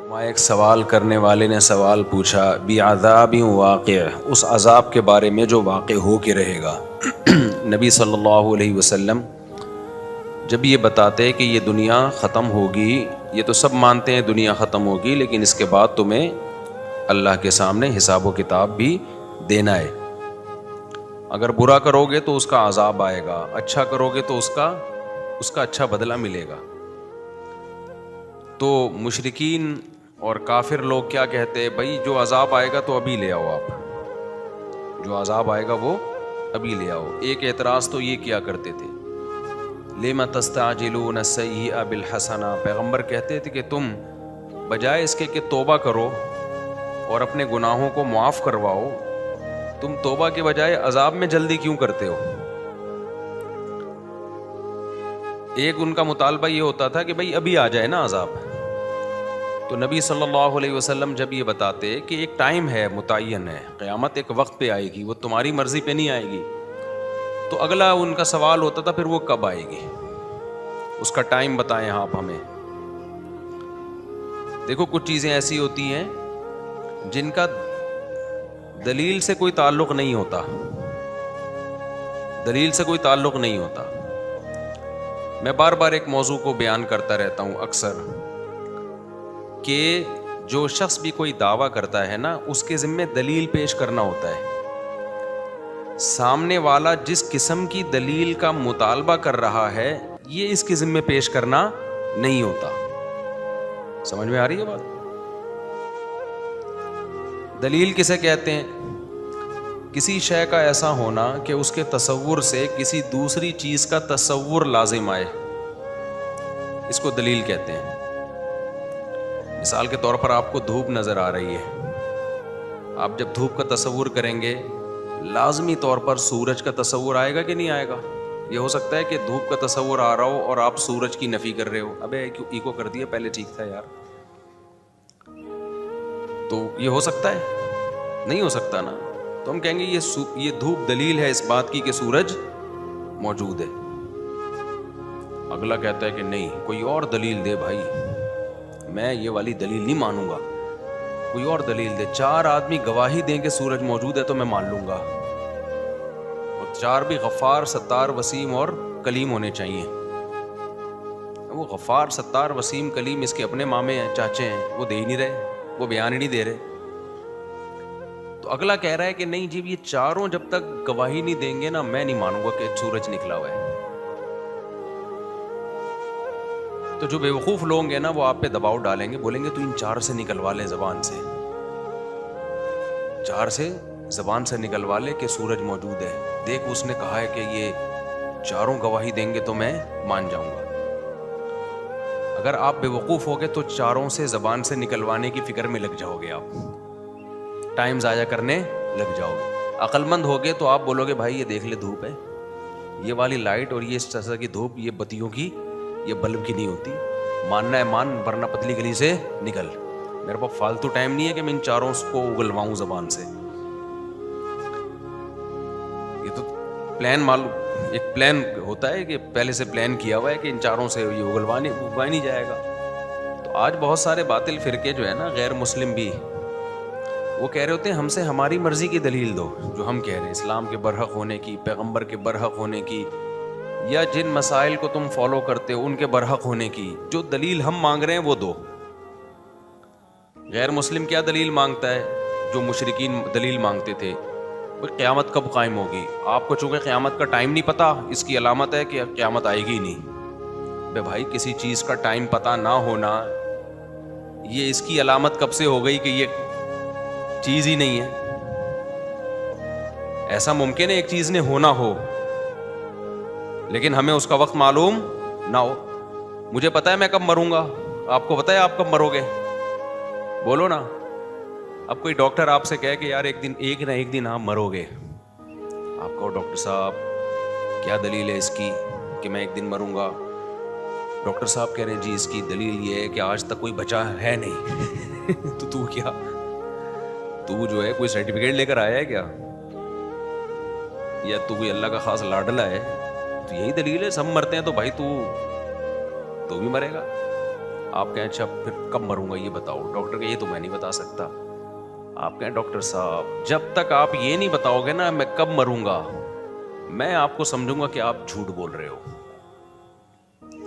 وہاں ایک سوال کرنے والے نے سوال پوچھا بعذاب واقع، اس عذاب کے بارے میں جو واقع ہو کے رہے گا۔ نبی صلی اللہ علیہ وسلم جب یہ بتاتے کہ یہ دنیا ختم ہوگی، یہ تو سب مانتے ہیں دنیا ختم ہوگی، لیکن اس کے بعد تمہیں اللہ کے سامنے حساب و کتاب بھی دینا ہے۔ اگر برا کرو گے تو اس کا عذاب آئے گا، اچھا کرو گے تو اس کا اچھا بدلہ ملے گا۔ تو مشرکین اور کافر لوگ کیا کہتے، بھائی جو عذاب آئے گا تو ابھی لے آؤ، آپ جو عذاب آئے گا وہ ابھی لے آؤ۔ ایک اعتراض تو یہ کیا کرتے تھے، لِمَ تَسْتَعْجِلُونَ السَّيِّئَةَ بِالْحَسَنَةِ، پیغمبر کہتے تھے کہ تم بجائے اس کے کہ توبہ کرو اور اپنے گناہوں کو معاف کرواؤ، تم توبہ کے بجائے عذاب میں جلدی کیوں کرتے ہو؟ ایک ان کا مطالبہ یہ ہوتا تھا کہ بھائی ابھی آ جائے نا عذاب۔ تو نبی صلی اللہ علیہ وسلم جب یہ بتاتے کہ ایک ٹائم ہے، متعین ہے، قیامت ایک وقت پہ آئے گی، وہ تمہاری مرضی پہ نہیں آئے گی، تو اگلا ان کا سوال ہوتا تھا پھر وہ کب آئے گی، اس کا ٹائم بتائیں آپ ہمیں۔ دیکھو کچھ چیزیں ایسی ہوتی ہیں جن کا دلیل سے کوئی تعلق نہیں ہوتا، دلیل سے کوئی تعلق نہیں ہوتا۔ میں بار بار ایک موضوع کو بیان کرتا رہتا ہوں اکثر، کہ جو شخص بھی کوئی دعویٰ کرتا ہے نا، اس کے ذمہ دلیل پیش کرنا ہوتا ہے۔ سامنے والا جس قسم کی دلیل کا مطالبہ کر رہا ہے، یہ اس کے ذمہ پیش کرنا نہیں ہوتا۔ سمجھ میں آ رہی ہے بات؟ دلیل کسے کہتے ہیں؟ کسی شے کا ایسا ہونا کہ اس کے تصور سے کسی دوسری چیز کا تصور لازم آئے، اس کو دلیل کہتے ہیں۔ مثال کے طور پر آپ کو دھوپ نظر آ رہی ہے، آپ جب دھوپ کا تصور کریں گے لازمی طور پر سورج کا تصور آئے گا کہ نہیں آئے گا؟ یہ ہو سکتا ہے کہ دھوپ کا تصور آ رہا ہو اور آپ سورج کی نفی کر رہے ہو، ابے ایکو کر دیا، پہلے ٹھیک تھا یار۔ تو یہ ہو سکتا ہے؟ نہیں ہو سکتا نا۔ تو ہم کہیں گے یہ دھوپ دلیل ہے اس بات کی کہ سورج موجود ہے۔ اگلا کہتا ہے کہ نہیں، کوئی اور دلیل دے بھائی، میں یہ والی دلیل نہیں مانوں گا، کوئی اور دلیل دے۔ 4 آدمی گواہی دیں کہ سورج موجود ہے تو میں مان لوں گا، اور 4 بھی غفار، ستار، وسیم اور کلیم ہونے چاہیے۔ وہ غفار، ستار، وسیم، کلیم اس کے اپنے مامے ہیں، چاچے ہیں، وہ دے ہی نہیں رہے، وہ بیان ہی نہیں دے رہے۔ تو اگلا کہہ رہا ہے کہ نہیں جی، یہ 4 جب تک گواہی نہیں دیں گے نا، میں نہیں مانوں گا کہ سورج نکلا ہوا ہے۔ تو جو بے وقوف لوگ ہیں نا، وہ آپ پہ دباؤ ڈالیں گے، بولیں گے تو ان 4 سے نکلوا لے، زبان سے 4 سے زبان سے نکلوا لے کہ سورج موجود ہے، دیکھ اس نے کہا ہے کہ یہ 4 گواہی دیں گے تو میں مان جاؤں گا۔ اگر آپ بے وقوف ہوگے تو 4 سے زبان سے نکلوانے کی فکر میں لگ جاؤ گے، آپ ٹائم ضائع کرنے لگ جاؤ گے۔ عقل مند ہوگے تو آپ بولو گے بھائی یہ دیکھ لے دھوپ ہے، یہ والی لائٹ اور یہ اس طرح کی دھوپ، یہ بتیوں کی، یہ بلب کی نہیں ہوتی، ماننا ہے مان، ورنہ پتلی گلی سے نکل۔ میرے پاس فالتو ٹائم نہیں ہے کہ میں ان 4 کو اگلواؤں زبان سے۔ یہ تو پلان معلوم، ایک پلان ہوتا ہے کہ پہلے سے پلان کیا ہوا ہے کہ ان 4 سے یہ اگلوا نہیں جائے گا۔ تو آج بہت سارے باطل فرقے جو ہے نا، غیر مسلم بھی، وہ کہہ رہے ہوتے ہیں ہم سے ہماری مرضی کی دلیل دو، جو ہم کہہ رہے ہیں اسلام کے برحق ہونے کی، پیغمبر کے برحق ہونے کی، یا جن مسائل کو تم فالو کرتے ہو ان کے برحق ہونے کی، جو دلیل ہم مانگ رہے ہیں وہ دو۔ غیر مسلم کیا دلیل مانگتا ہے؟ جو مشرکین دلیل مانگتے تھے، وہ قیامت کب قائم ہوگی؟ آپ کو چونکہ قیامت کا ٹائم نہیں پتا، اس کی علامت ہے کہ قیامت آئے گی نہیں۔ بے بھائی، کسی چیز کا ٹائم پتا نہ ہونا، یہ اس کی علامت کب سے ہو گئی کہ یہ چیز ہی نہیں ہے؟ ایسا ممکن ہے ایک چیز نے ہونا ہو لیکن ہمیں اس کا وقت معلوم نہ ہو۔ مجھے پتا ہے میں کب مروں گا، آپ کو پتا ہے آپ کب مرو گے؟ بولو نا۔ اب کوئی ڈاکٹر آپ سے کہے کہ یار ایک نہ ایک دن آپ مرو گے، آپ کہو ڈاکٹر صاحب کیا دلیل ہے اس کی کہ میں ایک دن مروں گا؟ ڈاکٹر صاحب کہہ رہے ہیں جی اس کی دلیل یہ ہے کہ آج تک کوئی بچا ہے نہیں۔ تو کیا، تو جو ہے کوئی سرٹیفکیٹ لے کر آیا ہے کیا، یا تو کوئی اللہ کا خاص لاڈلا ہے؟ تو یہی دلیل ہے، سب مرتے ہیں تو بھائی تو بھی مرے گا۔ آپ کہیں اچھا پھر کب مروں گا یہ بتاؤ. ڈاکٹر کہ یہ تو میں نہیں بتا سکتا. آپ کہیں ڈاکٹر صاحب جب تک آپ یہ نہیں بتاؤ گے نا میں کب مروں گا, میں آپ کو سمجھوں گا کہ آپ جھوٹ بول رہے ہو,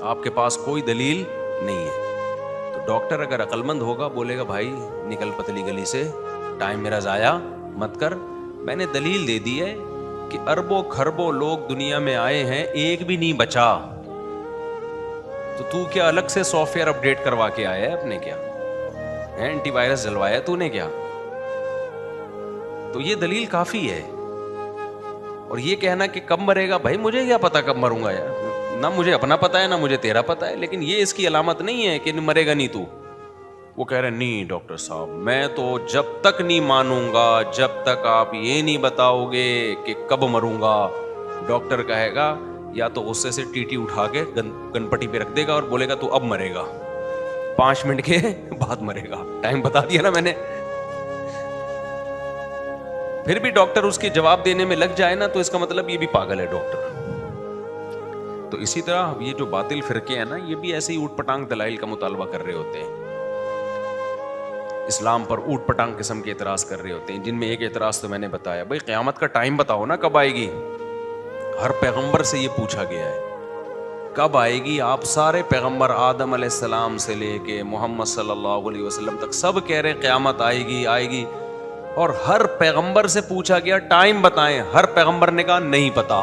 آپ کے پاس کوئی دلیل نہیں ہے. تو ڈاکٹر اگر عقل مند ہوگا بولے گا بھائی نکل پتلی گلی سے, ٹائم میرا ضائع مت کر, میں نے دلیل دے دی ہے کہ اربوں کھربوں لوگ دنیا میں آئے ہیں, ایک بھی نہیں بچا, تو کیا الگ سے سافٹ ویئر اپ ڈیٹ کروا کے آیا ہے اپنے, کیا اینٹی وائرس جلوایا تو نے کیا؟ تو یہ دلیل کافی ہے. اور یہ کہنا کہ کب مرے گا, بھائی مجھے کیا پتا کب مروں گا یار, نہ مجھے اپنا پتا ہے نہ مجھے تیرا پتا ہے, لیکن یہ اس کی علامت نہیں ہے کہ مرے گا نہیں تو. وہ کہہ رہے نہیں ڈاکٹر صاحب میں تو جب تک نہیں مانوں گا جب تک آپ یہ نہیں بتاؤ گے کہ کب مروں گا. ڈاکٹر کہے گا یا تو غصے سے ٹی اٹھا کے گن پٹی پہ رکھ دے گا اور بولے گا تو اب مرے گا, 5 منٹ کے بعد مرے گا, ٹائم بتا دیا نا میں نے. پھر بھی ڈاکٹر اس کے جواب دینے میں لگ جائے نا تو اس کا مطلب یہ بھی پاگل ہے ڈاکٹر. تو اسی طرح یہ جو باطل فرقے ہیں نا یہ بھی ایسے ہی اوٹ پٹانگ دلائل کا مطالبہ کر رہے ہوتے ہیں, اسلام پر اوٹ پٹانگ قسم کے اعتراض کر رہے ہوتے ہیں, جن میں ایک اعتراض تو میں نے بتایا, بھائی قیامت کا ٹائم بتاؤ نا کب آئے گی. ہر پیغمبر سے یہ پوچھا گیا ہے کب آئے گی. آپ سارے پیغمبر آدم علیہ السلام سے لے کے محمد صلی اللہ علیہ وسلم تک سب کہہ رہے قیامت آئے گی آئے گی, اور ہر پیغمبر سے پوچھا گیا ٹائم بتائیں, ہر پیغمبر نے کہا نہیں پتا,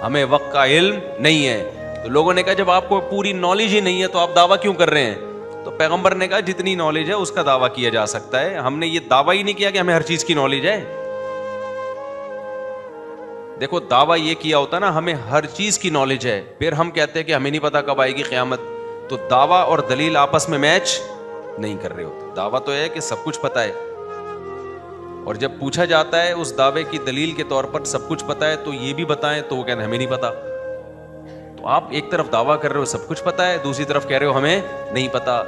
ہمیں وقت کا علم نہیں ہے. تو لوگوں نے کہا جب آپ کو پوری نالج ہی نہیں ہے تو آپ دعویٰ کیوں کر رہے ہیں؟ تو پیغمبر نے کہا جتنی نالج ہے اس کا دعویٰ کیا جا سکتا ہے, ہم نے یہ دعویٰ ہی نہیں کیا کہ ہمیں ہر چیز کی نالج ہے. دیکھو دعویٰ یہ کیا ہوتا نا ہمیں ہر چیز کی نالج ہے, پھر ہم کہتے ہیں کہ ہمیں نہیں پتا کب آئے گی قیامت, تو دعویٰ اور دلیل آپس میں میچ نہیں کر رہے ہوتے. دعویٰ تو ہے کہ سب کچھ پتا ہے, اور جب پوچھا جاتا ہے اس دعوے کی دلیل کے طور پر سب کچھ پتا ہے تو یہ بھی بتائیں, تو وہ کہتے ہیں ہمیں نہیں پتا. تو آپ ایک طرف دعویٰ کر رہے ہو سب کچھ پتا ہے, دوسری طرف کہہ رہے ہو ہمیں نہیں پتا,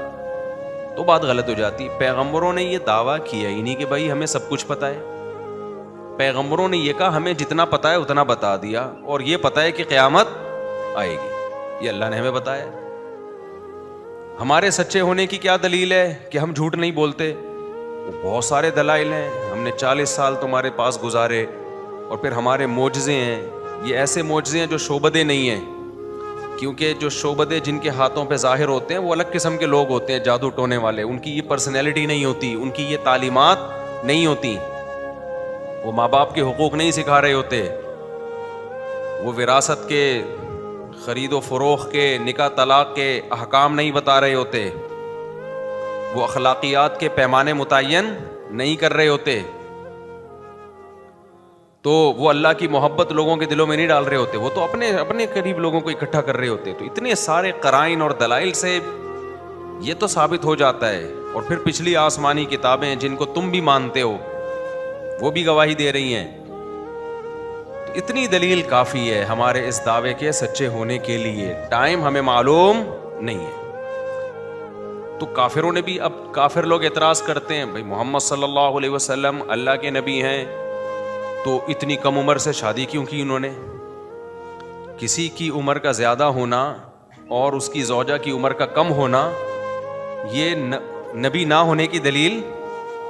تو بات غلط ہو جاتی. پیغمبروں نے یہ دعویٰ کیا ہی نہیں کہ بھائی ہمیں سب کچھ پتا ہے. پیغمبروں نے یہ کہا ہمیں جتنا پتا ہے اتنا بتا دیا, اور یہ پتا ہے کہ قیامت آئے گی, یہ اللہ نے ہمیں بتایا. ہمارے سچے ہونے کی کیا دلیل ہے کہ ہم جھوٹ نہیں بولتے؟ بہت سارے دلائل ہیں. ہم نے 40 سال تمہارے پاس گزارے, اور پھر ہمارے معجزے ہیں, یہ ایسے معجزے ہیں جو شعبدے نہیں ہیں, کیونکہ جو شعبدے جن کے ہاتھوں پہ ظاہر ہوتے ہیں وہ الگ قسم کے لوگ ہوتے ہیں, جادو ٹونے والے, ان کی یہ پرسنالٹی نہیں ہوتی, ان کی یہ تعلیمات نہیں ہوتی, وہ ماں باپ کے حقوق نہیں سکھا رہے ہوتے, وہ وراثت کے خرید و فروخت کے نکاح طلاق کے احکام نہیں بتا رہے ہوتے, وہ اخلاقیات کے پیمانے متعین نہیں کر رہے ہوتے, تو وہ اللہ کی محبت لوگوں کے دلوں میں نہیں ڈال رہے ہوتے, وہ تو اپنے قریب لوگوں کو اکٹھا کر رہے ہوتے. تو اتنے سارے قرائن اور دلائل سے یہ تو ثابت ہو جاتا ہے. اور پھر پچھلی آسمانی کتابیں جن کو تم بھی مانتے ہو وہ بھی گواہی دے رہی ہیں. تو اتنی دلیل کافی ہے ہمارے اس دعوے کے سچے ہونے کے لیے. ٹائم ہمیں معلوم نہیں ہے. تو کافروں نے بھی, اب کافر لوگ اعتراض کرتے ہیں بھائی محمد صلی اللہ علیہ وسلم اللہ کے نبی ہیں تو اتنی کم عمر سے شادی کیوں کی انہوں نے؟ کسی کی عمر کا زیادہ ہونا اور اس کی زوجہ کی عمر کا کم ہونا یہ نبی نہ ہونے کی دلیل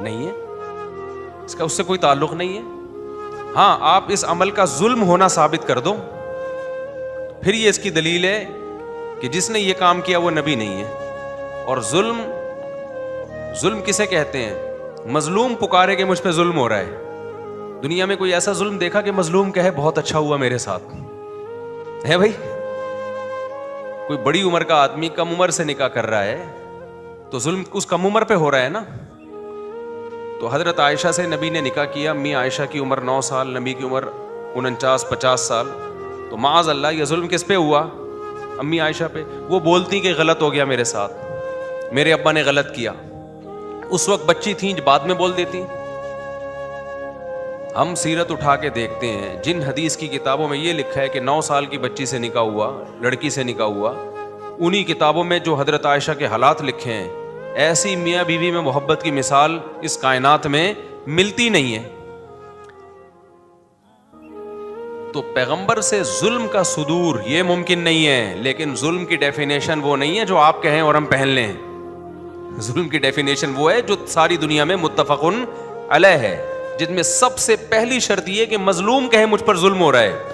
نہیں ہے, اس کا اس سے کوئی تعلق نہیں ہے. ہاں آپ اس عمل کا ظلم ہونا ثابت کر دو, پھر یہ اس کی دلیل ہے کہ جس نے یہ کام کیا وہ نبی نہیں ہے. اور ظلم کسے کہتے ہیں؟ مظلوم پکارے کہ مجھ پہ ظلم ہو رہا ہے. دنیا میں کوئی ایسا ظلم دیکھا کہ مظلوم کہے بہت اچھا ہوا میرے ساتھ ہے؟ بھائی کوئی بڑی عمر کا آدمی کم عمر سے نکاح کر رہا ہے تو ظلم اس کم عمر پہ ہو رہا ہے نا. تو حضرت عائشہ سے نبی نے نکاح کیا, امی عائشہ کی عمر 9 سال, نبی کی عمر 49-50 سال. تو معاذ اللہ یہ ظلم کس پہ ہوا؟ امی عائشہ پہ. وہ بولتی کہ غلط ہو گیا میرے ساتھ, میرے ابا نے غلط کیا. اس وقت بچی تھیں, بعد میں بول دیتی. ہم سیرت اٹھا کے دیکھتے ہیں, جن حدیث کی کتابوں میں یہ لکھا ہے کہ 9 سال کی بچی سے نکاح ہوا, لڑکی سے نکاح ہوا, انہی کتابوں میں جو حضرت عائشہ کے حالات لکھے ہیں, ایسی میاں بیوی میں محبت کی مثال اس کائنات میں ملتی نہیں ہے. تو پیغمبر سے ظلم کا صدور یہ ممکن نہیں ہے، لیکن ظلم کی ڈیفینیشن وہ نہیں ہے جو آپ کہیں اور ہم پہن لیں. ظلم کی ڈیفینیشن وہ ہے جو ساری دنیا میں متفق علیہ ہے، جس میں سب سے پہلی شرط یہ کہ مظلوم کہے مجھ پر ظلم ہو رہا ہے.